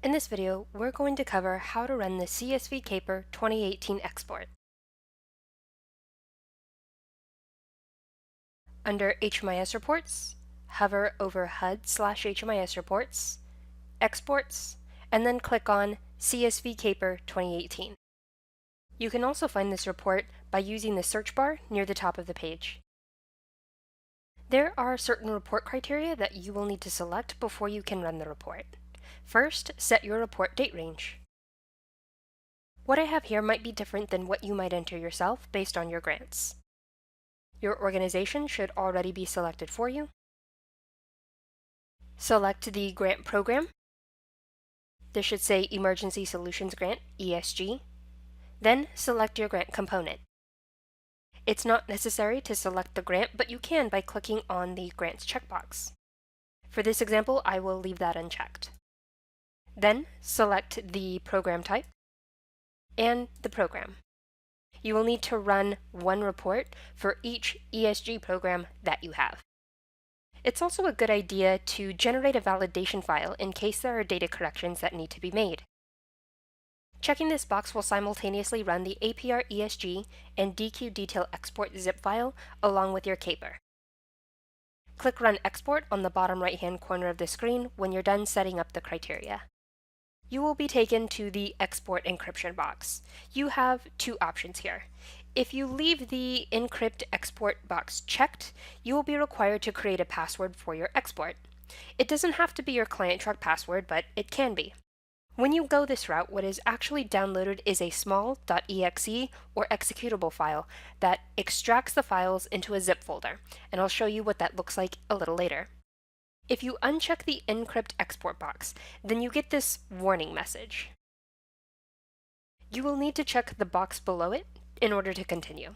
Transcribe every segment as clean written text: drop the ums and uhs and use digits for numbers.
In this video, we're going to cover how to run the CSV CAPER 2018 export. Under HMIS reports, hover over HUD/HMIS reports, exports, and then click on CSV CAPER 2018. You can also find this report by using the search bar near the top of the page. There are certain report criteria that you will need to select before you can run the report. First, set your report date range. What I have here might be different than what you might enter yourself based on your grants. Your organization should already be selected for you. Select the grant program. This should say Emergency Solutions Grant, ESG. Then select your grant component. It's not necessary to select the grant, but you can by clicking on the Grants checkbox. For this example, I will leave that unchecked. Then select the program type and the program. You will need to run one report for each ESG program that you have. It's also a good idea to generate a validation file in case there are data corrections that need to be made. Checking this box will simultaneously run the APR ESG and DQ detail export zip file along with your CAPER. Click Run Export on the bottom right-hand corner of the screen when you're done setting up the criteria. You will be taken to the Export Encryption box. You have two options here. If you leave the Encrypt Export box checked, you will be required to create a password for your export. It doesn't have to be your client truck password, but it can be. When you go this route, what is actually downloaded is a small .exe or executable file that extracts the files into a zip folder, and I'll show you what that looks like a little later. If you uncheck the Encrypt Export box, then you get this warning message. You will need to check the box below it in order to continue.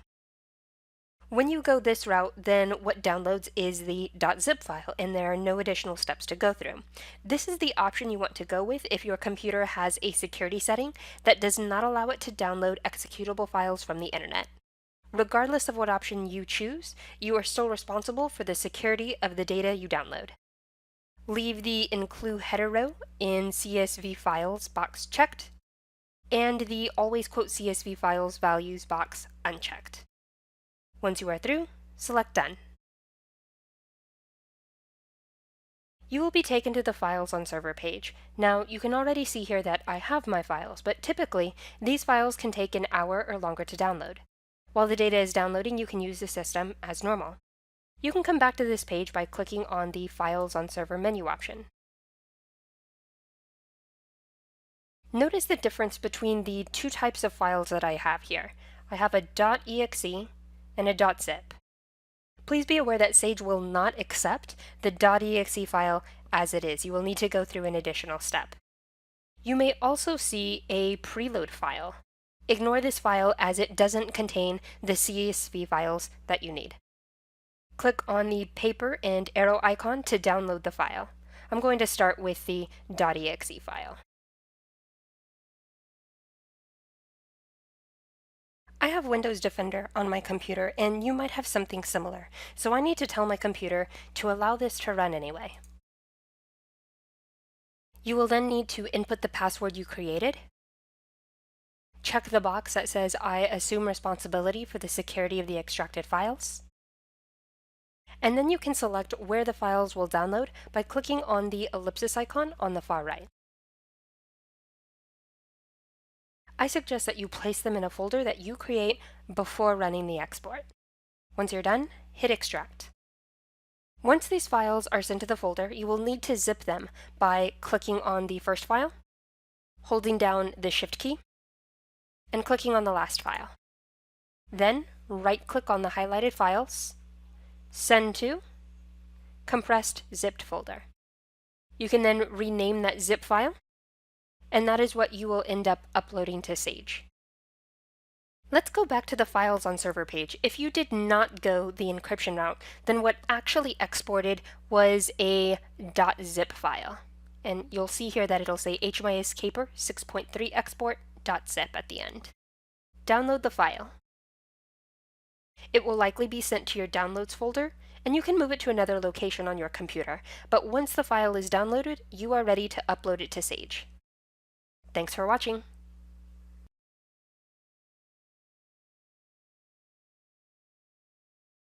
When you go this route, then what downloads is the .zip file, and there are no additional steps to go through. This is the option you want to go with if your computer has a security setting that does not allow it to download executable files from the internet. Regardless of what option you choose, you are still responsible for the security of the data you download. Leave the Include header row in CSV files box checked, and the Always Quote CSV files values box unchecked. Once you are through, select Done. You will be taken to the Files on Server page. Now, you can already see here that I have my files, but typically, these files can take an hour or longer to download. While the data is downloading, you can use the system as normal. You can come back to this page by clicking on the Files on Server menu option. Notice the difference between the two types of files that I have here. I have a .exe and a .zip. Please be aware that Sage will not accept the .exe file as it is. You will need to go through an additional step. You may also see a preload file. Ignore this file as it doesn't contain the CSV files that you need. Click on the paper and arrow icon to download the file. I'm going to start with the .exe file. I have Windows Defender on my computer, and you might have something similar, so I need to tell my computer to allow this to run anyway. You will then need to input the password you created. Check the box that says I assume responsibility for the security of the extracted files. And then you can select where the files will download by clicking on the ellipsis icon on the far right. I suggest that you place them in a folder that you create before running the export. Once you're done, hit Extract. Once these files are sent to the folder, you will need to zip them by clicking on the first file, holding down the Shift key, and clicking on the last file. Then, right-click on the highlighted files, Send to, Compressed Zipped Folder. You can then rename that zip file, and that is what you will end up uploading to Sage. Let's go back to the Files on Server page. If you did not go the encryption route, then what actually exported was a .zip file. And you'll see here that it'll say HMIS CAPER 6.3 export .zip at the end. Download the file. It will likely be sent to your Downloads folder, and you can move it to another location on your computer. But once the file is downloaded, you are ready to upload it to Sage. Thanks for watching!